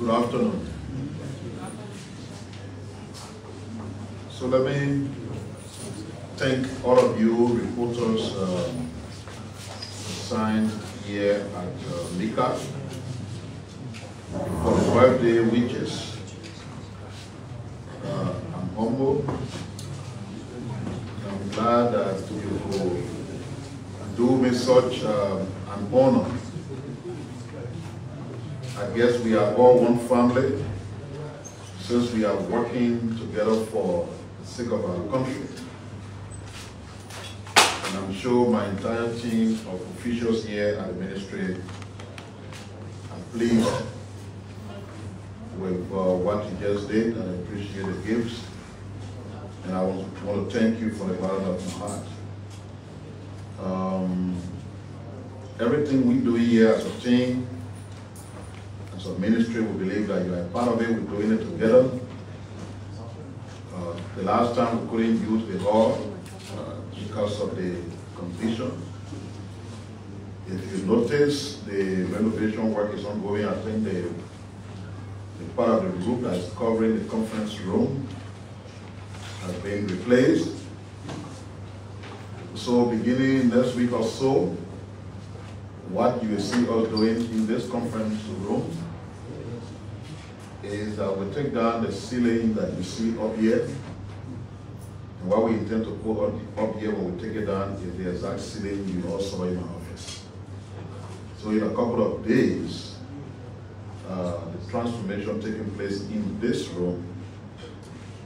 Good afternoon. So let me thank all of you reporters assigned here at MICAT for the 5-day witches. I'm humble. I'm glad that you could do me such an honor. I guess we are all one family since we are working together for the sake of our country. And I'm sure my entire team of officials here at the ministry are pleased with what you just did, and I appreciate the gifts. And I want to thank you for the bottom of my heart. Everything we do here as a team, as a ministry, we believe that you are part of it. We're doing it together. The last time we couldn't use the hall because of the condition. If you notice, the renovation work is ongoing. I think the part of the roof that is covering the conference room has been replaced. So beginning next week or so, what you will see us doing in this conference room is that we take down the ceiling that you see up here. And what we intend to put up here when we take it down is the exact ceiling you all saw in my office. So in a couple of days, the transformation taking place in this room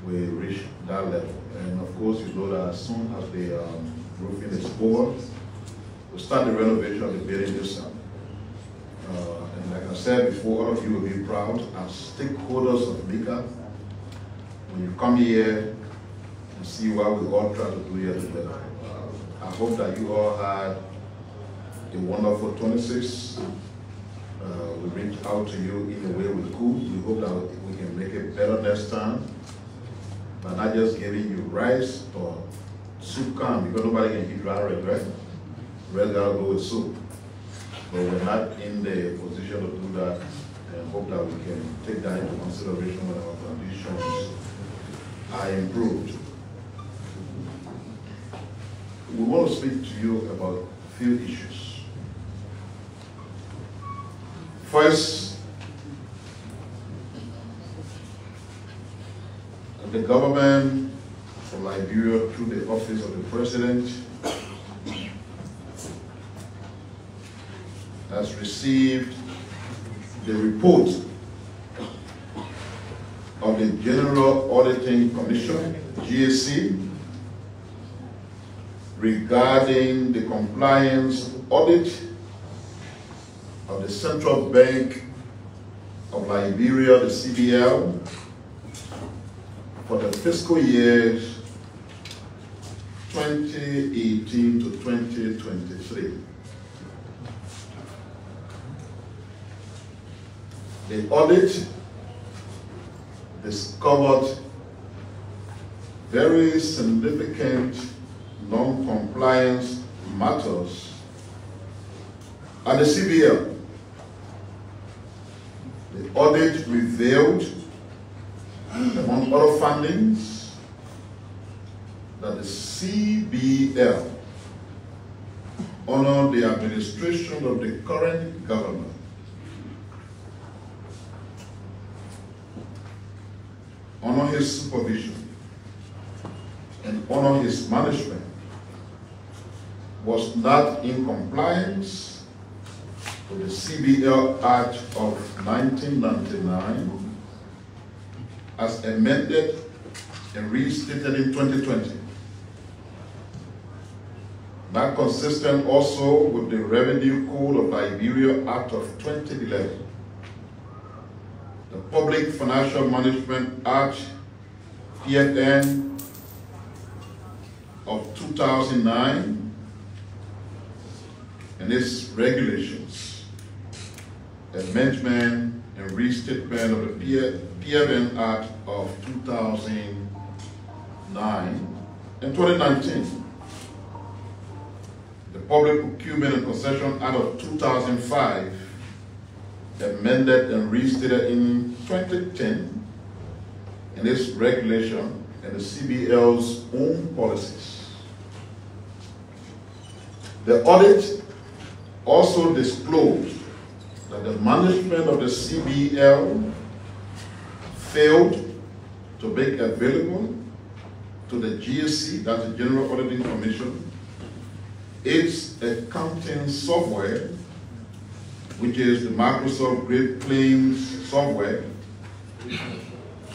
will reach that level. And of course, you know that as soon as the roofing is over, we'll start the renovation of the building this summer. And like I said before, all of you will be proud as stakeholders of MICAT when you come here and see what we all try to do here together. I hope that you all had a wonderful 26. We reached out to you in the way we could. We hope that we can make it better next time by not just giving you rice or soup can, because nobody can eat dry rice, right? Red gotta go with soup. But we're not in the position to do that, and hope that we can take that into consideration when our conditions are improved. We want to speak to you about a few issues. First, the government of Liberia, through the office of the president, has received the report of the General Auditing Commission, GAC, regarding the compliance audit of the Central Bank of Liberia, the CBL, for the fiscal years 2018 to 2023. The audit discovered very significant non-compliance matters at the CBL. The audit revealed, among other findings, that the CBL honored the administration of the current government, honor his supervision, and honor his management, was not in compliance with the CBL Act of 1999 as amended and restated in 2020. Not consistent also with the Revenue Code of Liberia Act of 2011. The Public Financial Management Act, PFN, of 2009, and its regulations, amendment and restatement of the PFN Act of 2009 and 2019. The Public Procurement and Concession Act of 2005 amended and restated in 2010 in its regulation and the CBL's own policies. The audit also disclosed that the management of the CBL failed to make available to the GAC, that's the General Auditing Commission, its accounting software, which is the Microsoft Great Plains software,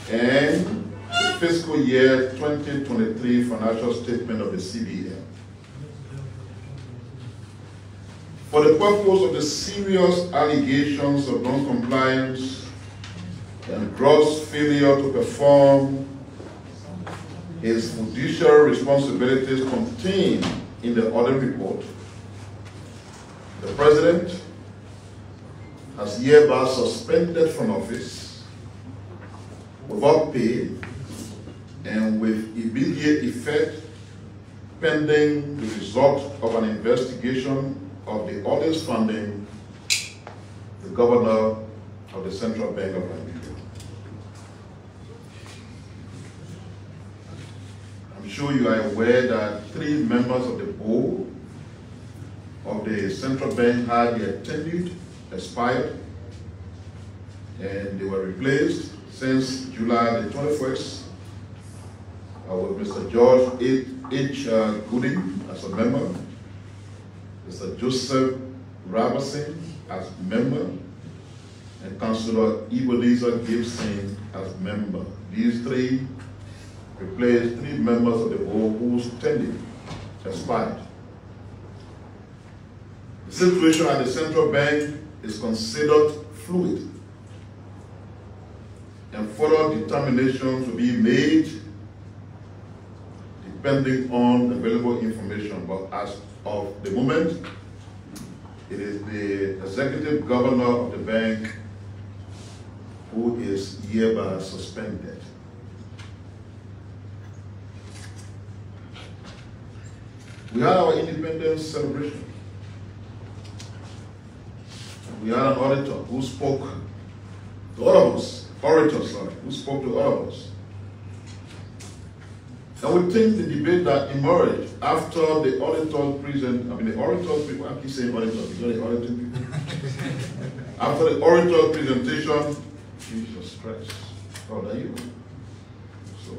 and the fiscal year 2023 financial statement of the CBL. For the purpose of the serious allegations of non-compliance and gross failure to perform his fiduciary responsibilities contained in the audit report, the President has hereby suspended from office without pay and with immediate effect pending the result of an investigation of the audits funding the Governor of the Central Bank of Liberia. I'm sure you are aware that 3 members of the board of the Central Bank had their tenure expired, and they were replaced since July the 21st with Mr. George H. Gooding as a member, Mr. Joseph Robertson as member, and Councillor Ebenezer Gibson as member. These 3 replaced 3 members of the board whose tenure expired. The situation at the Central Bank is considered fluid, and further determination to be made depending on available information. But as of the moment, it is the executive governor of the bank who is hereby suspended. We had our independence celebration. We had an auditor who spoke to all of us, who spoke to all of us. And we think the debate that emerged after the the orators people, I keep saying auditors, you know the auditing people? After the orator presentation, Jesus Christ, how are you? So,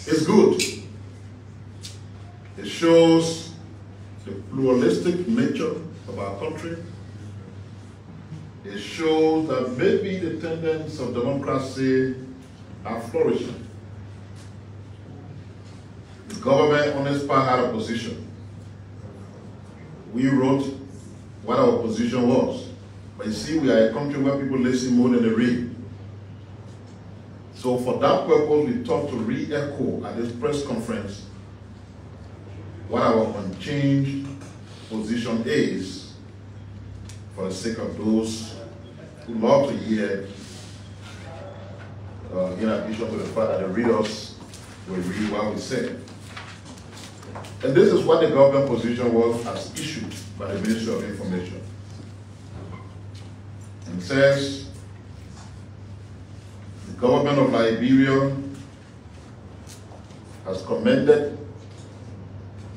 it's good. It shows the pluralistic nature of our country. It shows that maybe the tenets of democracy are flourishing. The government on its part had a position. We wrote what our position was. But you see, we are a country where people listen more than they read. So for that purpose, we thought to re-echo at this press conference what our unchanged position is, for the sake of those who love to hear, in addition to the fact that the readers will read what we say. And this is what the government position was as issued by the Ministry of Information. And it says, the government of Liberia has commended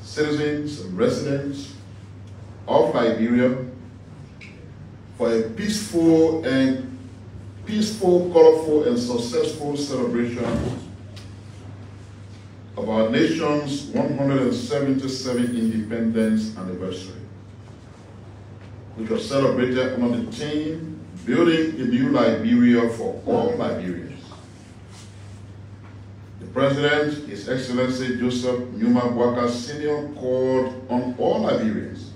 citizens and residents of Liberia for a peaceful, colorful, and successful celebration of our nation's 177th independence anniversary, which was celebrated under the theme, Building a New Liberia for All Liberians. The President, His Excellency Joseph Numa Boakai Sr., called on all Liberians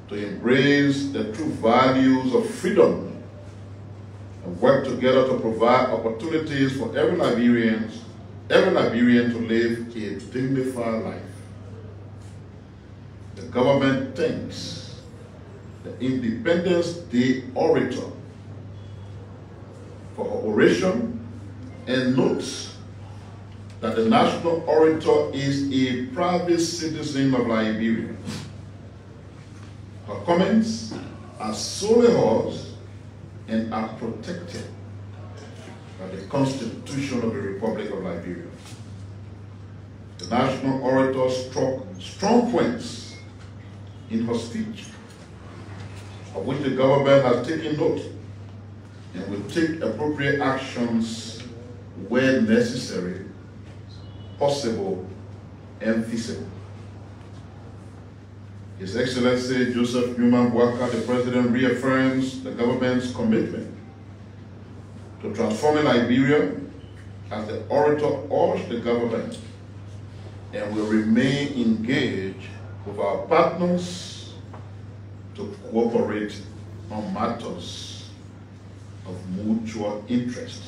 to embrace the true values of freedom and work together to provide opportunities for every Liberian to live a dignified life. The government thanks the Independence Day orator for her oration and notes that the national orator is a private citizen of Liberia. Her comments are solely hers and are protected by the Constitution of the Republic of Liberia. The national orator struck strong points in her speech, of which the government has taken note and will take appropriate actions where necessary, possible, and feasible. His Excellency Joseph Newman Boaka, the President, reaffirms the government's commitment to transforming Liberia as the orator urged the government, and will remain engaged with our partners to cooperate on matters of mutual interest.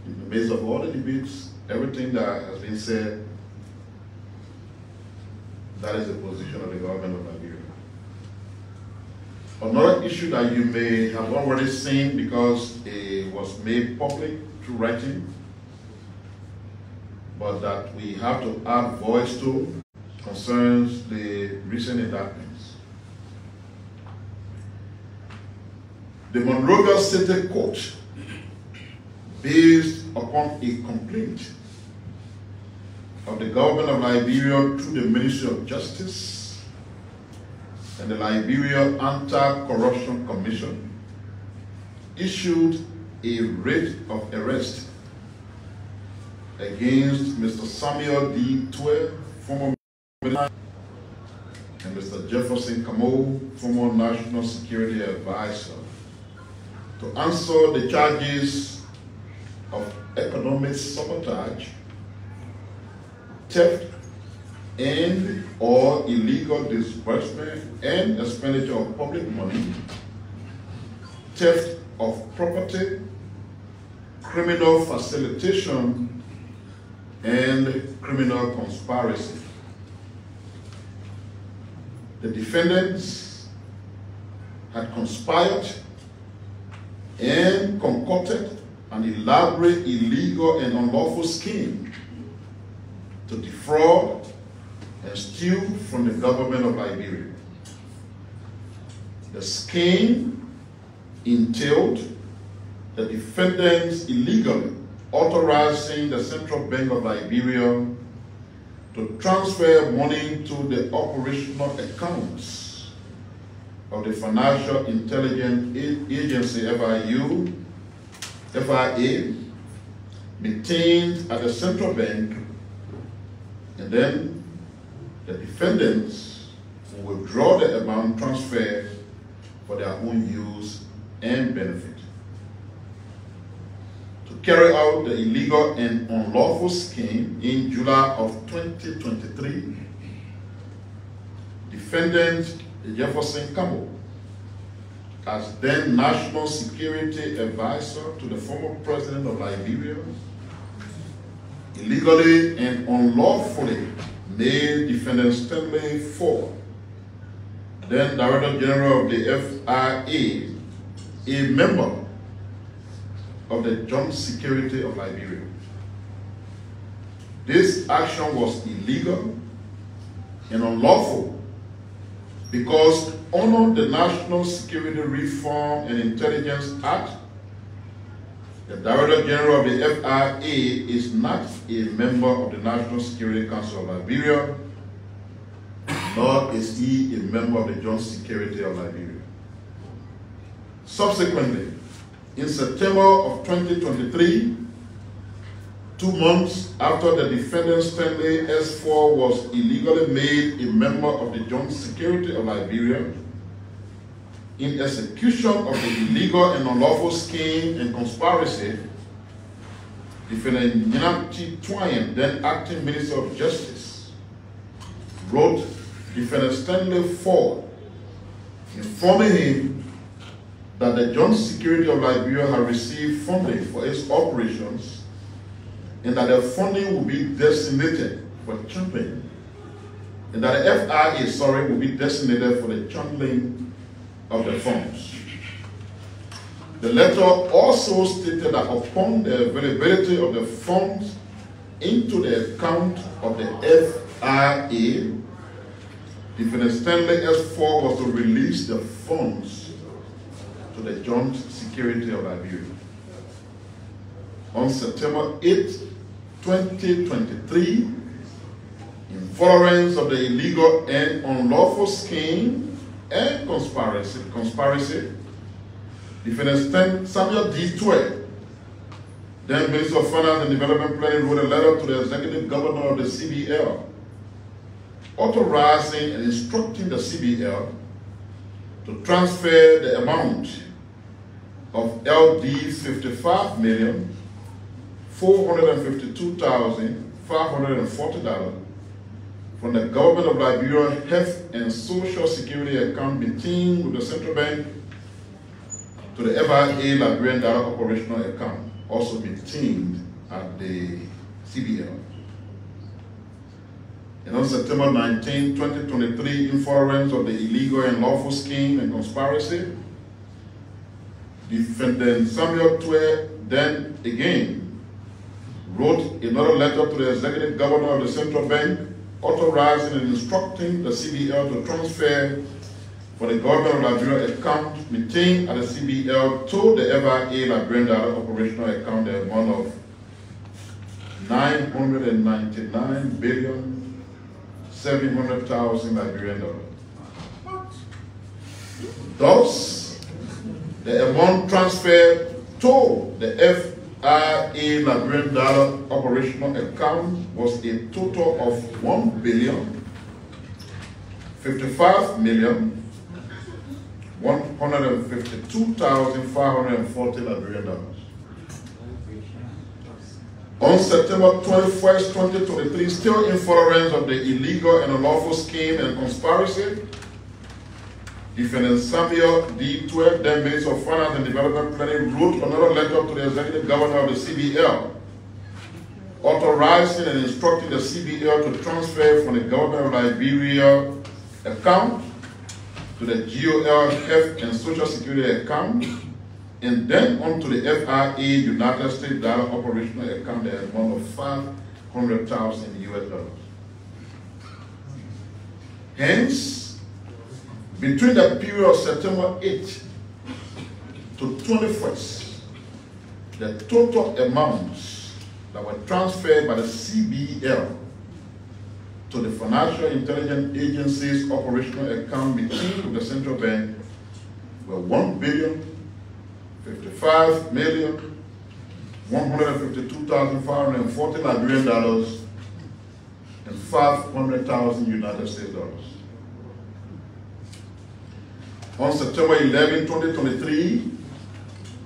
In the midst of all the debates, everything that has been said, that is the position of the government of Liberia. Another issue that you may have already seen because it was made public through writing, but that we have to add voice to, concerns the recent indictments. The Monrovia City Court, based upon a complaint of the government of Liberia through the Ministry of Justice and the Liberia Anti-Corruption Commission, issued a writ of arrest against Mr. Samuel D. Twe, former Minister, and Mr. Jefferson Kamo, former National Security Advisor, to answer the charges of economic sabotage, theft and or illegal disbursement and expenditure of public money, theft of property, criminal facilitation, and criminal conspiracy. The defendants had conspired and concocted an elaborate, illegal, and unlawful scheme to defraud and steal from the government of Liberia. The scheme entailed the defendants illegally authorizing the Central Bank of Liberia to transfer money to the operational accounts of the Financial Intelligence Agency, FIA, maintained at the Central Bank, and then the defendants will withdraw the amount transferred for their own use and benefit. To carry out the illegal and unlawful scheme in July of 2023, defendant Jefferson Kamo, as then National Security Advisor to the former President of Liberia, illegally and unlawfully made defendant Stanley Ford, then Director General of the FIA, a member of the Joint Security of Liberia. This action was illegal and unlawful because under the National Security Reform and Intelligence Act, the Director General of the FIA is not a member of the National Security Council of Liberia, nor is he a member of the Joint Security of Liberia. Subsequently, in September of 2023, 2 months after the defendant Stanley S4 was illegally made a member of the Joint Security of Liberia, in execution of the illegal and unlawful scheme and conspiracy, defendant Nyanti Twine, then acting Minister of Justice, wrote defendant Stanley Ford, informing him that the Joint Security of Liberia had received funding for its operations and that the funding will be designated for channeling, and that the FIA, will be designated for the channeling of the funds. The letter also stated that upon the availability of the funds into the account of the FIA, Defendant Stanley S4 was to release the funds to the Joint Security of Liberia. On September 8, 2023, in furtherance of the illegal and unlawful scheme and conspiracy, Defendant Samuel D. Twe, then Minister of Finance and Development Planning, wrote a letter to the Executive Governor of the CBL, authorizing and instructing the CBL to transfer the amount of LD $55,452,540 from the Government of Liberia Health and Social Security account maintained with the Central Bank to the FIA Liberian Data Operational account, also maintained at the CBL. And on September 19, 2023, in furtherance of the illegal and lawful scheme and conspiracy, Defendant Samuel Twe then again wrote another letter to the Executive Governor of the Central Bank, authorizing and instructing the CBL to transfer for the Government of Liberia account maintained at the CBL to the FIA Liberian Data Operational account the amount of $999,700,000 Liberian dollars. Thus, the amount transferred to the FIA Liberian Data Operational account was a total of $1,055,152,540 Liberian dollars. On September 21st, 2023, still in furtherance of the illegal and unlawful scheme and conspiracy, Defendant Samuel D. Twe, then Minister of Finance and Development Planning, wrote another letter to the Executive Governor of the CBL, authorizing and instructing the CBL to transfer from the Government of Liberia account to the GOL Health and Social Security account, and then onto the FIA United States Data Operational account the amount of $500,000 US. Hence, between the period of September 8th to 21st, the total amounts that were transferred by the CBL to the Financial Intelligence Agency's operational account maintained with the Central Bank were $1,055,152,540 Liberian dollars and $500,000 United States dollars. On September 11, 2023,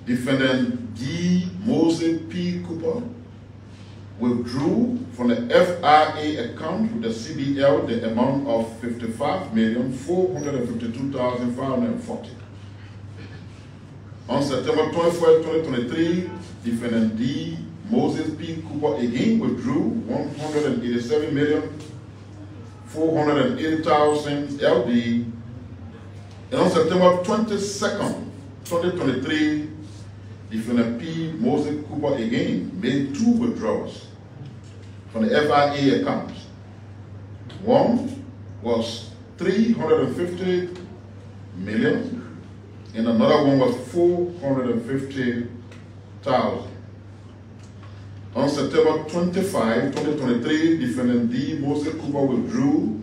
Defendant D. Moses P. Cooper withdrew from the FIA account with the CBL the amount of $55,452,540. On September 21st, 2023, Defendant D. Moses P. Cooper again withdrew $187,480,000 LD. And on September 22nd, 2023, Defendant P. Moses Cooper again made two withdrawals from the FIA account. One was $350 million, and another one was $450,000. On September 25, 2023, Defendant D. Moses Cooper withdrew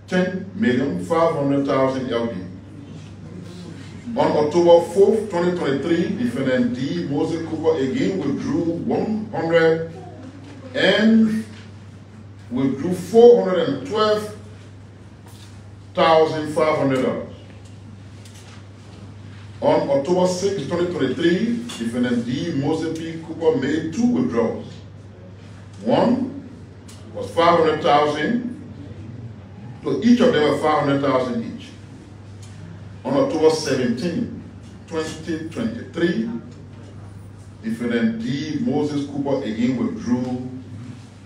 $10,500,000 LD. On October 4th, 2023, Defendant D. Moses Cooper again withdrew $412,500. On October 6, 2023, Defendant D. Moses P. Cooper made two withdrawals. One was $500,000. So each of them were $500,000 each. On October 17, 2023, Defendant D. Moses Cooper again withdrew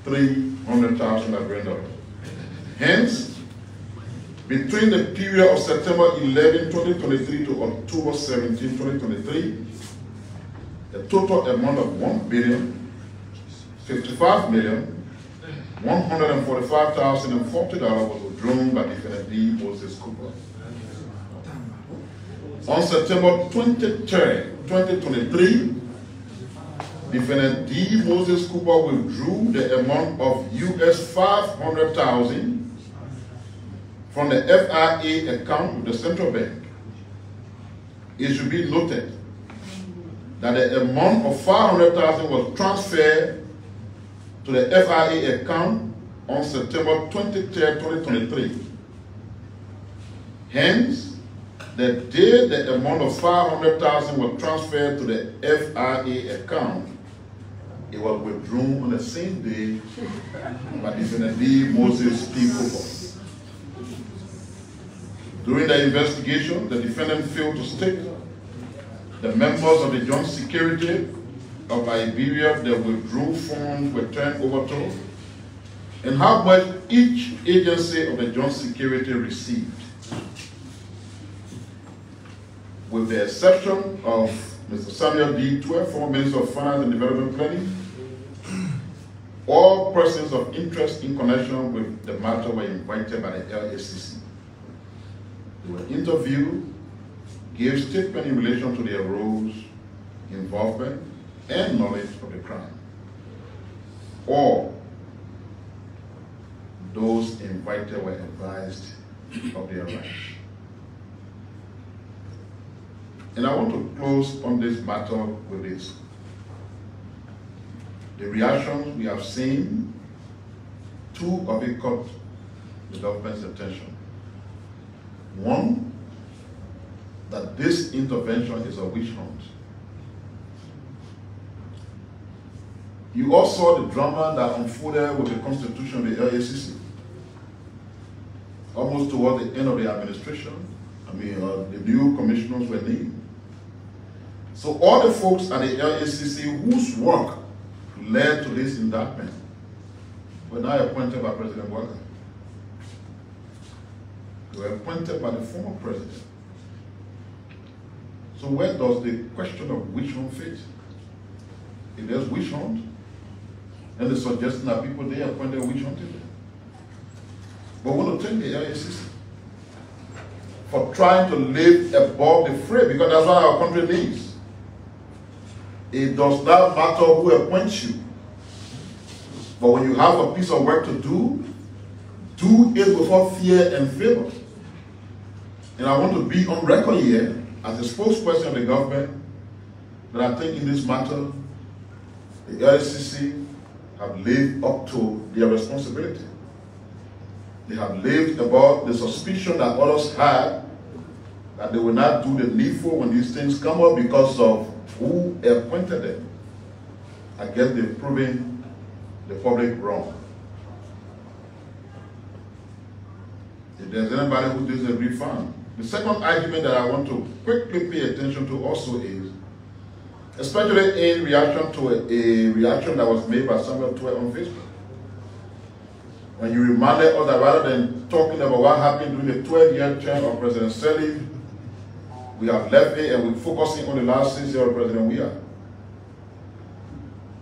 $300,000 Liberian dollars. Hence, between the period of September 11, 2023 to October 17, 2023, the total amount of $1,055,145,040 was withdrawn withdrawn by Defendant D. Moses Cooper. On September 23rd, 2023, Defendant D. Moses Cooper withdrew the amount of US $500,000 from the FIA account with the central bank. It should be noted that the amount of $500,000 was transferred to the FIA account on September 23rd, 2023. Hence, the day the amount of $500,000 was transferred to the FIA account, it was withdrawn on the same day by Defendant D. Moses P. Cooper. During the investigation, the defendant failed to state the members of the Joint Security of Liberia the withdrawal funds were turned over to, and how much each agency of the Joint Security received. With the exception of Mr. Samuel D. Tueh, former Minister of Finance and Development Planning, all persons of interest in connection with the matter were invited by the LACC. They were interviewed, gave statement in relation to their roles, involvement, and knowledge of the crime. All those invited were advised of their rights. And I want to close on this matter with this. The reactions we have seen, two of it caught the government's attention. One, that this intervention is a witch hunt. You all saw the drama that unfolded with the constitution of the LACC. Almost toward the end of the administration, the new commissioners were named. So all the folks at the LACC whose work led to this indictment were now appointed by President Walker. They were appointed by the former president. So where does the question of witch hunt fit? If there's witch hunt, and the suggestion that people they appointed witch hunted them. But we want to thank the LACC for trying to live above the fray, because that's what our country needs. It does not matter who appoints you. But when you have a piece of work to do it without fear and favor. And I want to be on record here as a spokesperson of the government that I think in this matter, the LACC have lived up to their responsibility. They have lived above the suspicion that others had that they will not do the needful when these things come up because of who appointed them. I guess they've proven the public wrong. If there's anybody who disagrees, fine. The second argument that I want to quickly pay attention to also is, especially in reaction to a reaction that was made by Samuel Tueh on Facebook. When you reminded us that rather than talking about what happened during the 12-year term of President Sirleaf, we have left it and we're focusing on the last 6 years of President Piah.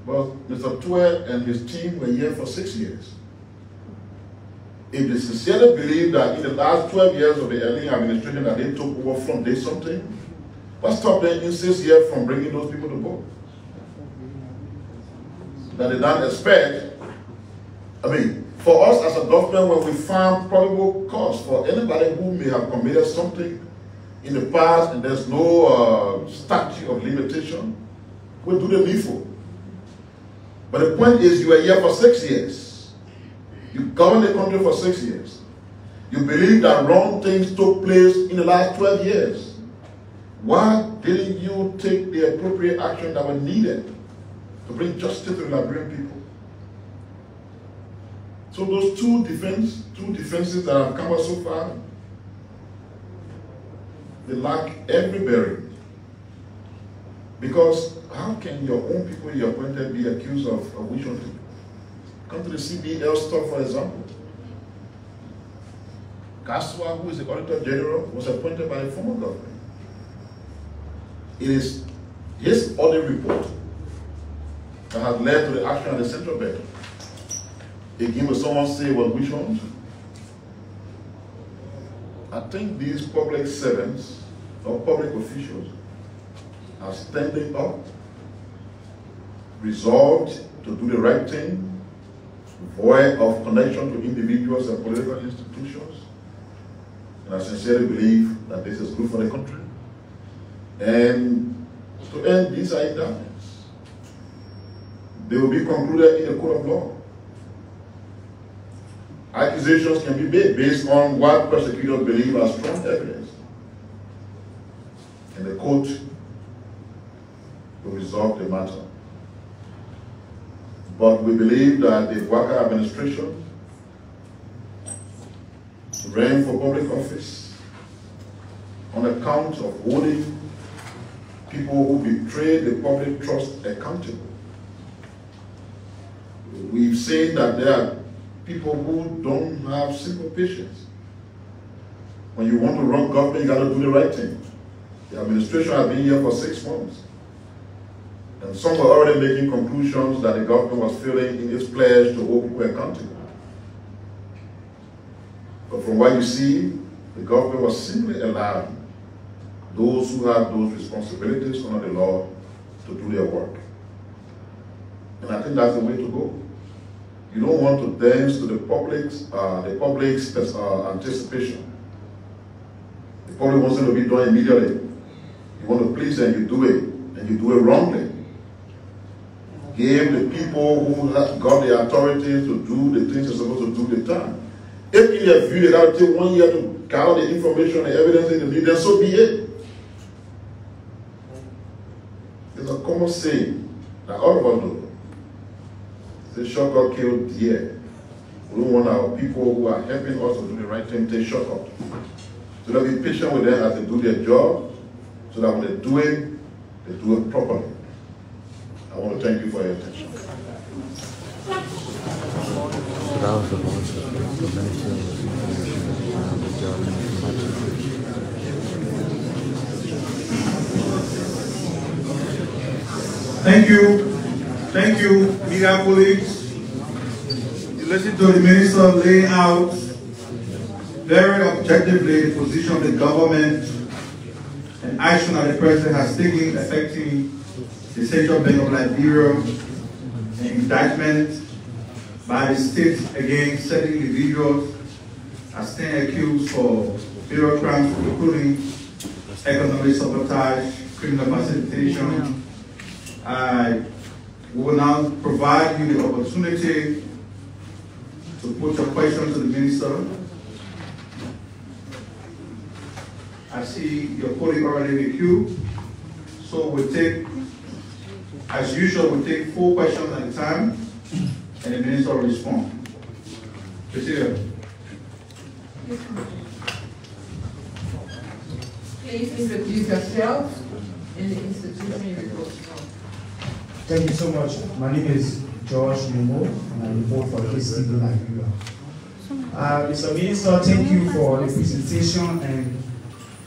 But Mr. Tueh and his team were here for 6 years. If they sincerely believe that in the last 12 years of the early administration that they took over from, did something, what stopped them in 6 years from bringing those people to board? That they don't expect, for us as a government, when we find probable cause for anybody who may have committed something in the past and there's no statute of limitation, we'll do the needful. But the point is, you were here for 6 years. You governed the country for 6 years. You believe that wrong things took place in the last 12 years. Why didn't you take the appropriate action that was needed to bring justice to the Liberian people? So those two defenses that have come out so far, they lack every bearing. Because how can your own people you appointed be accused of witch hunting? Come to the CBL stuff, for example. Kaswa, who is the Auditor General, was appointed by the former government. It is his audit report that has led to the action of the central bank. Again, when someone say, well, witch hunt? I think these public servants or public officials are standing up, resolved to do the right thing, void of connection to individuals and political institutions. And I sincerely believe that this is good for the country. And to end these indictments, they will be concluded in a court of law. Accusations can be made based on what prosecutors believe are strong evidence. And the court will resolve the matter. But we believe that the Piah administration ran for public office on account of holding people who betrayed the public trust accountable. We've seen that there are people who don't have simple patience. When you want to run government, you got to do the right thing. The administration has been here for 6 months. And some were already making conclusions that the government was failing in its pledge to hold people accountable. But from what you see, the government was simply allowing those who have those responsibilities under the law to do their work. And I think that's the way to go. You don't want to dance to the public's anticipation. The public wants it to be done immediately. You want to please them, you do it, and you do it wrongly. Give the people who have got the authority to do the things they're supposed to do the time. If in their view they got to take 1 year to gather the information and evidence they need, then so be it. There's a common saying that all of us know. The shortcut killed deer. We don't want our people who are helping us to do the right thing take shortcut. So let's be patient with them as they do their job, so that when they do it properly. I want to thank you for your attention. Thank you. Thank you, media colleagues. You listened to the minister lay out very objectively the position of the government and action that the president has taken affecting the Central Bank of Liberia, an indictment by the state against certain individuals as stand accused for various crimes, including economic sabotage, criminal facilitation. We will now provide you the opportunity to put your questions to the minister. I see your colleague already in the queue. So we'll take, as usual, we'll take 4 questions at a time, and the minister will respond. Cecilia. Please introduce yourself and the institution you report from. Thank you so much. My name is George Momo, and I report for KCB Liberia. Mr. Minister, thank you for the presentation, and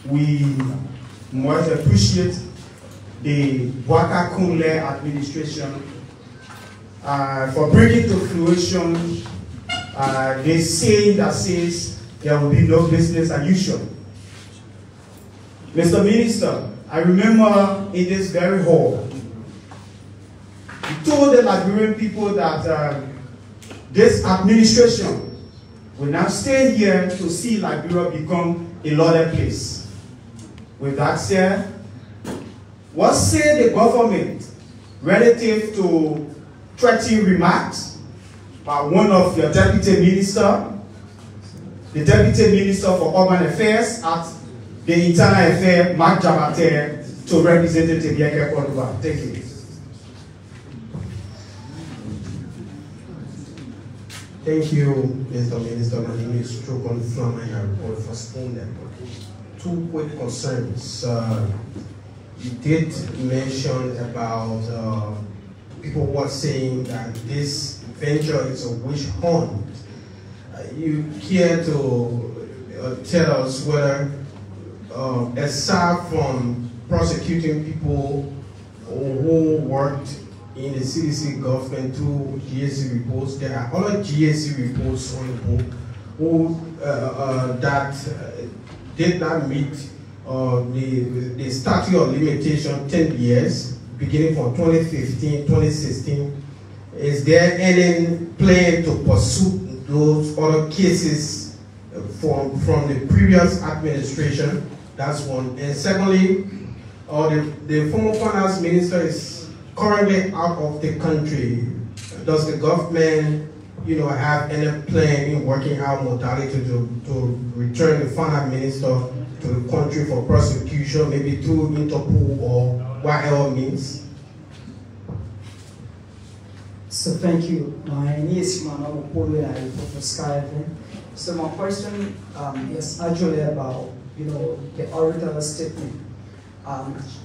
we much appreciate the Piah Kunle administration for bringing to fruition the saying that says there will be no business as usual. Mr. Minister, I remember in this very hall, you told the Liberian people that this administration will now stay here to see Liberia become a lauded place. With that said, what say the government relative to threatening remarks by one of your deputy minister, the deputy minister for urban affairs at the internal affairs, Mark Jabate, to Representative Yeke Koduba? Thank you. Thank you, Mr. Minister. My name is Trokon Flam, and I report for Spoonnet. 2 quick concerns. You did mention about people who are saying that this venture is a witch hunt. You care to tell us whether, aside from prosecuting people who worked in the CDC government through GSC reports, there are other GSC reports on the book who that did not meet the statute of limitation 10 years, beginning from 2015, 2016. Is there any plan to pursue those other cases from the previous administration? That's one. And secondly, the former finance minister is currently out of the country. Does the government, have any plan in working out modality to return the finance minister to the country for prosecution, maybe through Interpol or whatever means? So thank you. My name is Manuel Polo, I report for Sky. So my question is actually about the orator statement.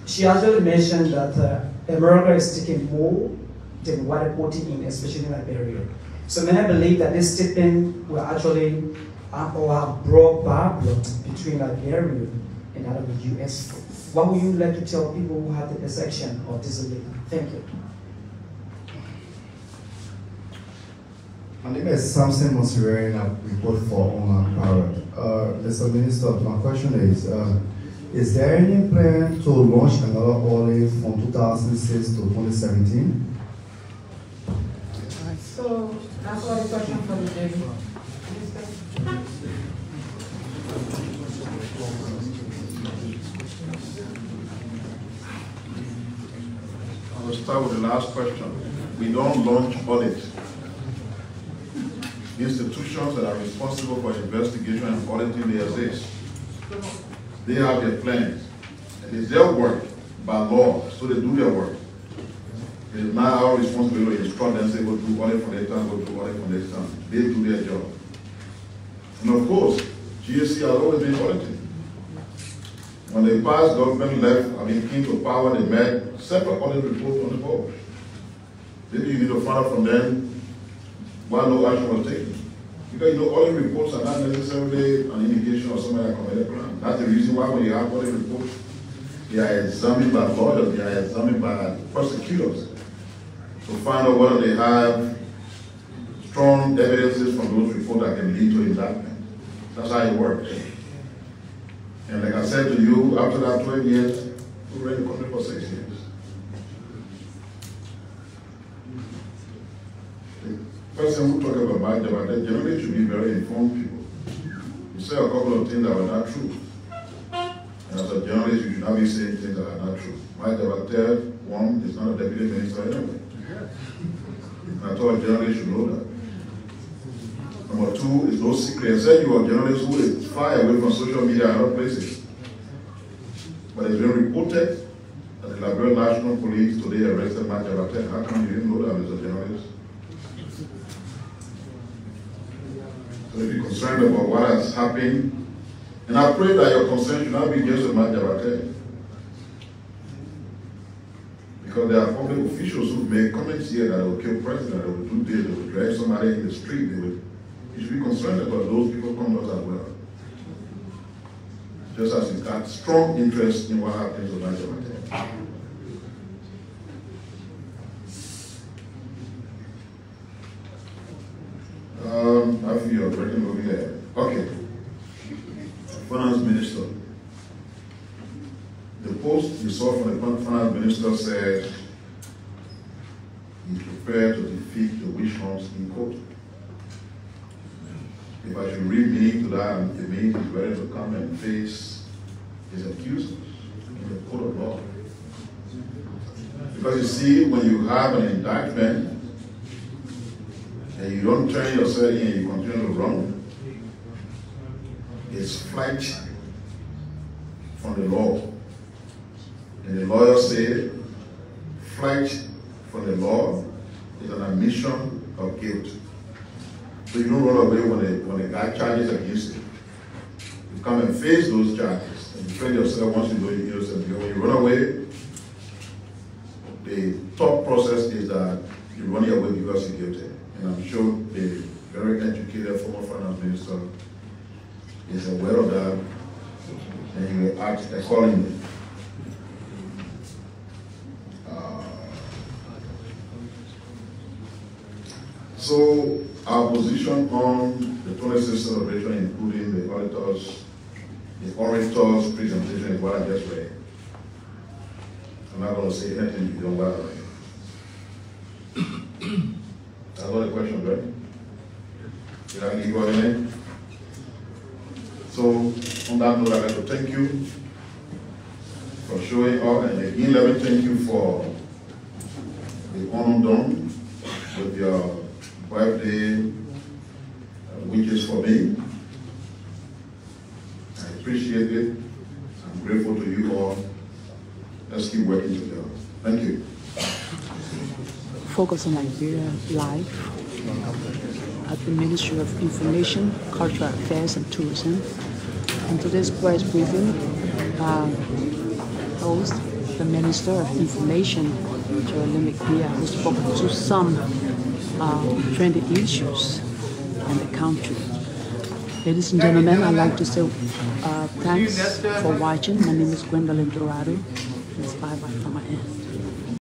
She actually mentioned that America is taking more than what they're putting in, especially in Liberia. So many believe that this statement will actually or have brought bad blood between Liberia and that of the US. What would you like to tell people who have the perception of disability? Thank you. My name is Samson Monsiveri, and I report for Online Pirate. Mr. Minister, my question is there any plan to launch another audit from 2006 to 2017? So, that's all the question for the day. I will start with the last question. We don't launch audits. Institutions that are responsible for investigation and auditing the exist. They have their plans. And it's their work by law, so they do their work. It is not our responsibility to instruct them, say, go do audit for this time, go do audit for this time. They do their job. And of course, GSC has always been auditing. When the past government left, came to power, they made separate audit reports on the board. Maybe you need to find out from them why no action was taken. Because audit reports are not necessarily an indication of somebody that committed a crime. That's the reason why when you have audit reports, they are examined by lawyers, they are examined by prosecutors to find out whether they have strong evidences from those reports that can lead to indictment. That's how it works. And like I said to you, after that 12 years, we ran the country for 6 years. The person who talk about my job, they generally should be very informed people. You say a couple of things that are not true. And as a journalist, you should not be saying things that are not true. My job, one, is not a deputy minister anyway. And I thought a journalist should know that. Number two, is no secret. I said you are a journalist who is far away from social media and other places. But it's been reported that the Liberia National Police today arrested MICAT. How come you didn't know that, Mr. Journalist? So if you're concerned about what has happened, and I pray that your concern should not be just about MICAT. Because there are public officials who make comments here that will kill president, that will do this, that will drag somebody in the street. You should be concerned about those people come out as well. Just as he's got strong interest in what happens to MICAT. I feel you're breaking over here. Okay. Finance Minister. The post you saw from the Finance Minister said he's prepared to defeat the witch hunts in court. If I should read meaning to that, it means he's ready to come and face his accusers in the court of law. Because you see, when you have an indictment and you don't turn yourself in and you continue to run, it's flight from the law. And the lawyer said, flight from the law is an admission of guilt. So you don't run away when the guy charges against you. You come and face those charges and defend yourself once you know you're innocent. Because when you run away, the thought process is that you're running away because you're guilty. And I'm sure the very educated former finance minister is aware of that, and he will act accordingly. So Our position on the 26th celebration, including the orator's presentation, is what I just read. I'm not going to say anything beyond what I read. That's all the question, right? Did I give you anything? So, on that note, I'd like to thank you for showing up, and again, let me thank you for the honor done with your birthday wishes for me. I appreciate it. I'm grateful to you all. Let's keep working together. Thank you. Focus on Liberia live at the Ministry of Information, Cultural Affairs and Tourism. In today's press briefing, host the Minister of Information, Jerolinmek Piah, who spoke to some trending issues in the country. Ladies and gentlemen, I'd like to say thanks for watching. My name is Gwendolyn Dorado.